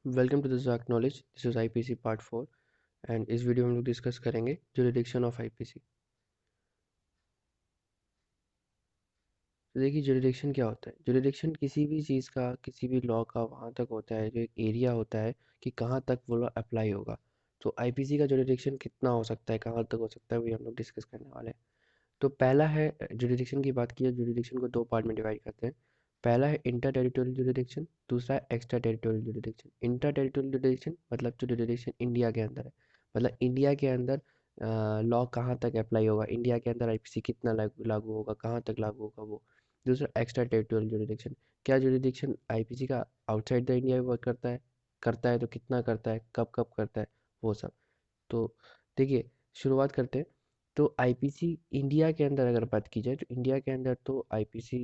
Welcome to the Zak knowledge. This is IPC part 4 and इस video में हम लोग डिस्कस करेंगे जुरिडिक्शन ऑफ आईपीसी। तो देखिए जुरिडिक्शन क्या होता है। जुरिडिक्शन किसी भी चीज़ का, किसी भी लॉ का वहाँ तक होता है, जो एक एरिया होता है कि कहाँ तक वो लॉ अप्लाई होगा। तो आईपीसी का जुरिडिक्शन कितना हो सकता है, कहाँ तक हो सकता है, वही हम लोग डिस्कस करने वाले हैं। तो पहला है जुरिडिक्शन की बात की है, जुरिडिक्शन को दो पार्ट में डिवाइड करते हैं। पहला है इंटर टेरिटोरियल जुरिडिक्शन, दूसरा है extra territorial jurisdiction. Inter territorial jurisdiction मतलब जो जुरिडिक्शन इंडिया के अंदर है, मतलब इंडिया के अंदर लॉ कहाँ तक अप्लाई होगा, इंडिया के अंदर आईपीसी कितना लागू लागू होगा, कहाँ तक लागू होगा वो। दूसरा एक्स्ट्रा टेरिटोरियल जुरिडिक्शन, क्या जुरिडिक्शन आईपीसी का आउटसाइड द इंडिया वर्क करता है तो कितना करता है, कब कब करता है, वो सब। तो देखिए, शुरुआत करते हैं। तो आईपीसी इंडिया के अंदर अगर बात की जाए तो इंडिया के अंदर तो आईपीसी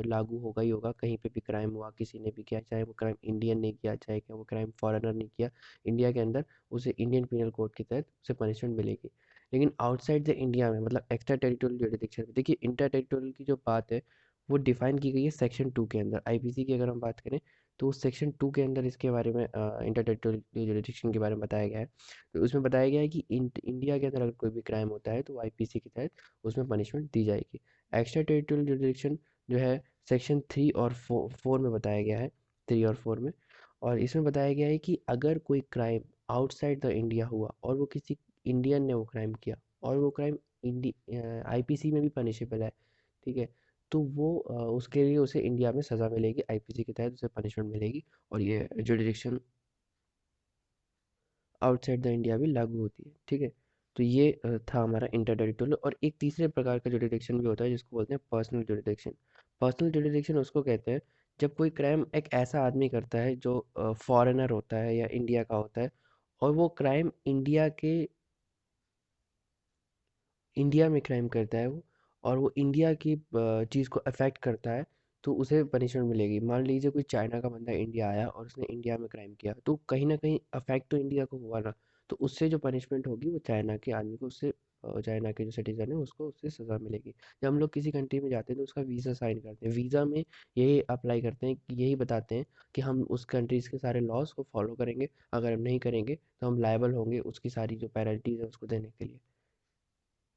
लागू होगा ही होगा। कहीं पे भी क्राइम हुआ, किसी ने भी किया, चाहे वो क्राइम इंडियन ने किया, चाहे क्या वो क्राइम फॉरेनर ने किया, इंडिया के अंदर उसे इंडियन पिनल कोड के तहत उसे पनिशमेंट मिलेगी। लेकिन आउटसाइड द इंडिया में, मतलब एक्स्ट्रा टेरिटोरियल जुरिडिक्शन में, देखिए इंटर टेरिटोरियल की जो बात है वो डिफाइन की गई है सेक्शन 2 के अंदर। आईपीसी की अगर हम बात करें तो उस सेक्शन 2 के अंदर इसके बारे में इंटर टेरिटोरियल जुरिडिक्शन के बारे में बताया गया है। तो उसमें बताया गया है कि इंडिया के अंदर अगर कोई भी क्राइम होता है तो आईपीसी के तहत उसमें पनिशमेंट दी जाएगी। एक्स्ट्रा टेरिटोरियल जुरिडिक्शन जो है सेक्शन 3 और 4 में बताया गया है, 3 और 4 में। और इसमें बताया गया है कि अगर कोई क्राइम आउटसाइड द इंडिया हुआ और वो किसी इंडियन ने वो क्राइम किया और वो क्राइम आईपीसी में भी पनिशेबल है, ठीक है, तो वो उसके लिए उसे इंडिया में सज़ा मिलेगी, आईपीसी के तहत उसे पनिशमेंट मिलेगी। और ये जुरिडिक्शन आउटसाइड द इंडिया भी लागू होती है, ठीक है। तो ये था हमारा इंटर टेरिटोरियल। और एक तीसरे प्रकार का जुरिडिक्शन भी होता है जिसको बोलते हैं पर्सनल जुरिडिक्शन। पर्सनल जुरिडिक्शन उसको कहते हैं जब कोई क्राइम एक ऐसा आदमी करता है जो फॉरेनर होता है या इंडिया का होता है, और वो क्राइम इंडिया में क्राइम करता है वो, और वो इंडिया की चीज़ को अफेक्ट करता है, तो उसे पनिशमेंट मिलेगी। मान लीजिए कोई चाइना का बंदा इंडिया आया और उसने इंडिया में क्राइम किया, तो कहीं ना कहीं अफेक्ट तो इंडिया को हुआ ना। तो उससे जो पनिशमेंट होगी वो चाइना के आदमी को, उससे चाइना के जो सिटीजन है उसको उससे सज़ा मिलेगी। जब हम लोग किसी कंट्री में जाते हैं तो उसका वीज़ा साइन करते हैं, वीज़ा में यही अप्लाई करते हैं, यही बताते हैं कि हम उस कंट्रीज़ के सारे लॉज को फॉलो करेंगे, अगर हम नहीं करेंगे तो हम लायबल होंगे उसकी सारी जो पेनल्टीज़ है उसको देने के लिए।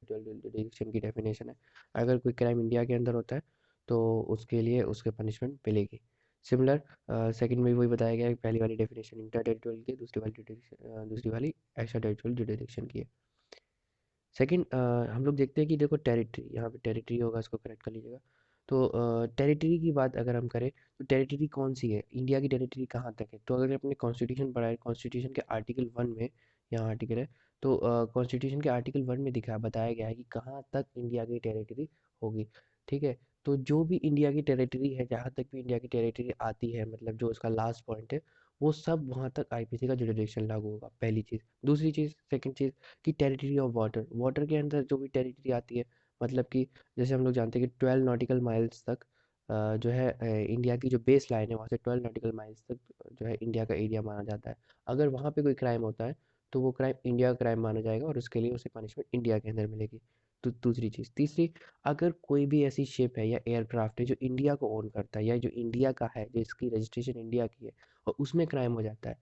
जुरिडिक्शन की डेफिनेशन है, अगर कोई क्राइम इंडिया के अंदर होता है तो उसके लिए उसके पनिशमेंट मिलेगी। सिमिलर सेकंड में भी वही बताया गया है, पहली वाली डेफिनेशन इंटर टेरिटोरियल की, दूसरी वाली एक्स्ट्रा टेरिटोरियल जुरिडिक्शन की है। सेकंड हम लोग देखते हैं कि देखो टेरिटरी, यहाँ पे टेरिटरी होगा, इसको करेक्ट कर लीजिएगा। तो टेरिटरी की बात अगर हम करें तो टेरिटरी कौन सी है, इंडिया की टेरिटरी कहाँ तक है। तो अगर आपने कॉन्स्टिट्यूशन पढ़ा है, कॉन्स्टिट्यूशन के आर्टिकल 1 में, यहाँ आर्टिकल है, तो कॉन्स्टिट्यूशन के आर्टिकल 1 में दिखा बताया गया है कि कहाँ तक इंडिया की टेरिटरी होगी, ठीक है। तो जो भी इंडिया की टेरिटरी है, जहाँ तक भी इंडिया की टेरिटरी आती है, मतलब जो उसका लास्ट पॉइंट है, वो सब वहाँ तक आईपीसी का जुरिडिक्शन लागू होगा, पहली चीज़। दूसरी चीज़, सेकंड चीज़, कि टेरिटरी ऑफ वाटर, वाटर के अंदर जो भी टेरिटरी आती है, मतलब कि जैसे हम लोग जानते हैं कि 12 नॉटिकल माइल्स तक जो है इंडिया की जो बेस लाइन है वहाँ से 12 नॉटिकल माइल्स तक जो है इंडिया का एरिया माना जाता है। अगर वहाँ पे कोई क्राइम होता है तो वो क्राइम इंडिया का क्राइम माना जाएगा और उसके लिए उसे पनिशमेंट इंडिया के अंदर मिलेगी। तो दूसरी चीज़, तीसरी, अगर कोई भी ऐसी शिप है या एयरक्राफ्ट है जो इंडिया को ओन करता है या जो इंडिया का है, जो इसकी रजिस्ट्रेशन इंडिया की है, और उसमें क्राइम हो जाता है,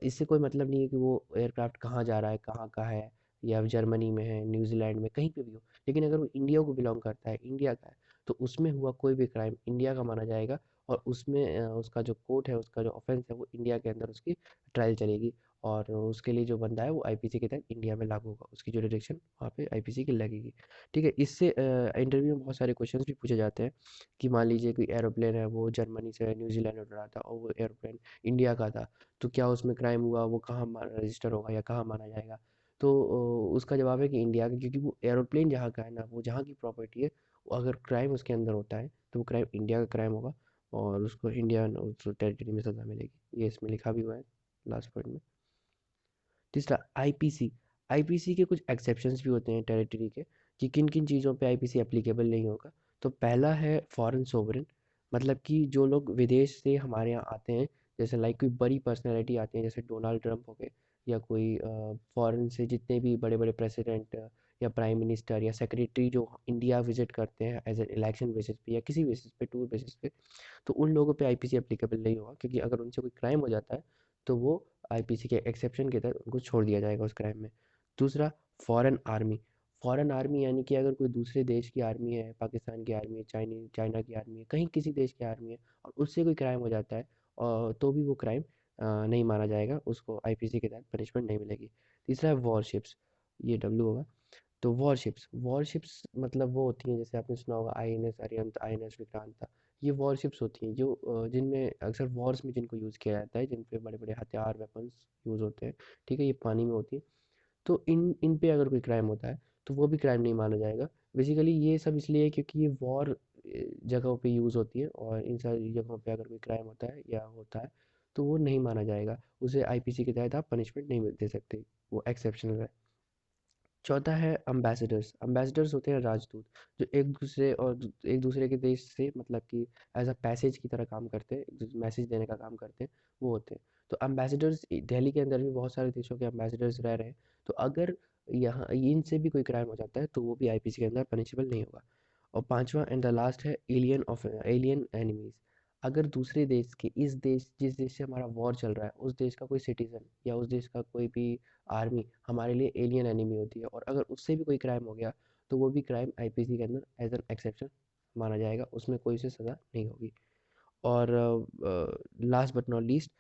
इससे कोई मतलब नहीं है कि वो एयरक्राफ्ट कहाँ जा रहा है, कहाँ का है, या जर्मनी में है, न्यूजीलैंड में, कहीं पे भी हो, लेकिन अगर वो इंडिया को बिलोंग करता है, इंडिया का है, तो उसमें हुआ कोई भी क्राइम इंडिया का माना जाएगा। और उसमें उसका जो कोर्ट है, उसका जो ऑफेंस है वो इंडिया के अंदर उसकी ट्रायल चलेगी, और उसके लिए जो बंदा है वो आईपीसी के तहत इंडिया में लागू होगा, उसकी जुरिडिक्शन वहाँ पे आईपीसी की लगेगी, ठीक है। इससे इंटरव्यू में बहुत सारे क्वेश्चंस भी पूछे जाते हैं कि मान लीजिए कोई एरोप्लेन है, वो जर्मनी से न्यूजीलैंड उड़ रहा था और वो एरोप्लेन इंडिया का था, तो क्या उसमें क्राइम हुआ, वो कहाँ रजिस्टर होगा या कहाँ माना जाएगा। तो उसका जवाब है कि इंडिया का, क्योंकि वो एरोप्लेन जहाँ का है ना, वो जहाँ की प्रॉपर्टी है, वो अगर क्राइम उसके अंदर होता है तो वो क्राइम इंडिया का क्राइम होगा और उसको इंडिया उस टेरिटरी में सज़ा मिलेगी, ये इसमें लिखा भी हुआ है लास्ट पॉइंट में। तीसरा आईपीसी, आईपीसी के कुछ एक्सेप्शंस भी होते हैं टेरिटरी के, कि किन किन चीज़ों पे आईपीसी एप्लीकेबल नहीं होगा। तो पहला है फॉरेन सोवरेन, मतलब कि जो लोग विदेश से हमारे यहाँ आते हैं, जैसे लाइक कोई बड़ी पर्सनैलिटी आते हैं जैसे डोनाल्ड ट्रंप हो गए, या कोई फॉरेन से जितने भी बड़े बड़े प्रेसिडेंट या प्राइम मिनिस्टर या सेक्रेटरी जो इंडिया विजिट करते हैं एज एन इलेक्शन बेसिस पे या किसी बेसिस पे, टूर बेसिस पे, तो उन लोगों पे आईपीसी एप्लीकेबल नहीं होगा, क्योंकि अगर उनसे कोई क्राइम हो जाता है तो वो आईपीसी के एक्सेप्शन के तहत उनको छोड़ दिया जाएगा उस क्राइम में। दूसरा, फॉरेन आर्मी। फॉरेन आर्मी यानी कि अगर कोई दूसरे देश की आर्मी है, पाकिस्तान की आर्मी है, चाइना की आर्मी है, कहीं किसी देश की आर्मी है और उससे कोई क्राइम हो जाता है तो भी वो क्राइम नहीं माना जाएगा, उसको आईपीसी के तहत पनिशमेंट नहीं मिलेगी। तीसरा है वॉरशिप्स, ये डब्ल्यू होगा। तो वॉरशिप्स वॉरशिप्स मतलब वो होती हैं, जैसे आपने सुना होगा आईएनएस अरिहंत, आईएनएस विक्रांता। ये वॉरशिप्स होती हैं जो जिनमें अक्सर वॉर्स में जिनको यूज़ किया जाता है, जिन पे बड़े बड़े हथियार वेपन्स यूज़ होते हैं। ठीक है, ये पानी में होती है। तो इन इन पे अगर कोई क्राइम होता है तो वो भी क्राइम नहीं माना जाएगा। बेसिकली ये सब इसलिए है क्योंकि ये वॉर जगहों पे यूज़ होती है, और इन सारी जगहों पे अगर कोई क्राइम होता है या होता है तो वो नहीं माना जाएगा, उसे आईपीसी के तहत आप पनिशमेंट नहीं दे सकते, वो एक्सेप्शनल है। चौथा है अम्बेसडर्स। अम्बेसडर्स होते हैं राजदूत, जो एक दूसरे के देश से मतलब कि एज अ पैसेज की तरह काम करते हैं, जो मैसेज देने का काम करते हैं, वो होते हैं। तो अम्बेसडर्स दिल्ली के अंदर भी बहुत सारे देशों के अम्बेसडर्स रह रहे हैं। तो अगर यहाँ इनसे भी कोई क्राइम हो जाता है तो वो भी आईपीसी के अंदर पनिशेबल नहीं होगा। और पांचवा एंड द लास्ट है एलियन एनिमीज। अगर दूसरे देश के जिस देश से हमारा वॉर चल रहा है, उस देश का कोई सिटीजन या उस देश का कोई भी आर्मी हमारे लिए एलियन एनिमी होती है, और अगर उससे भी कोई क्राइम हो गया तो वो भी क्राइम आईपीसी के अंदर एज एन एक्सेप्शन माना जाएगा, उसमें कोई से सज़ा नहीं होगी। और लास्ट बट नॉट लीस्ट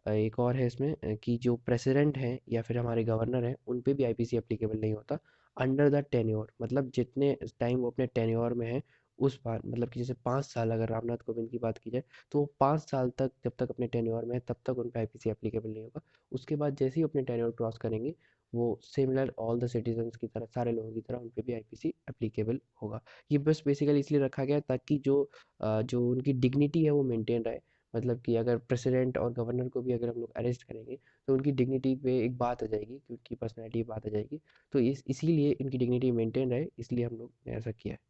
एक और है इसमें कि जो प्रेसिडेंट हैं या फिर हमारे गवर्नर हैं उन पे भी आईपीसी एप्लीकेबल नहीं होता अंडर द टेन्योर, मतलब जितने टाइम वो अपने टेन्योर में है उस बार, मतलब कि जैसे 5 साल अगर रामनाथ कोविंद की बात की जाए तो वो 5 साल तक जब तक अपने टेन्योर में है तब तक उन पर आईपीसी एप्लीकेबल नहीं होगा। उसके बाद जैसे ही अपने टेन्योर क्रॉस करेंगे वो सिमिलर ऑल द सिटीजन्स की तरह, सारे लोगों की तरह उन पे भी आईपीसी एप्लीकेबल होगा। ये बस बेसिकली इसलिए रखा गया है ताकि जो उनकी डिग्निटी है वो मेंटेन रहे। मतलब कि अगर प्रेसिडेंट और गवर्नर को भी अगर हम लोग अरेस्ट करेंगे तो उनकी डिग्निटी पे एक बात आ जाएगी, कि उनकी पर्सनैलिटी पे बात आ जाएगी। तो इसीलिए इनकी डिग्निटी मेंटेन रहे, इसलिए हम लोग ने ऐसा किया है।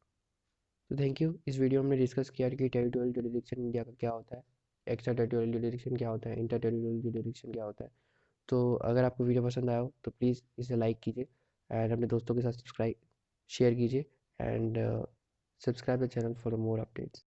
तो थैंक यू। इस वीडियो में हमने डिस्कस किया कि टेरिटोरियल जुरिडिक्शन इंडिया का क्या होता है, एक्स्ट्रा टेरिटोरियल जुरिडिक्शन क्या होता है, इंटर टेरिटोरियल जुरिडिक्शन क्या होता है। तो अगर आपको वीडियो पसंद आया हो तो प्लीज़ इसे लाइक कीजिए, एंड अपने दोस्तों के साथ सब्सक्राइब शेयर कीजिए, and subscribe the channel for more updates.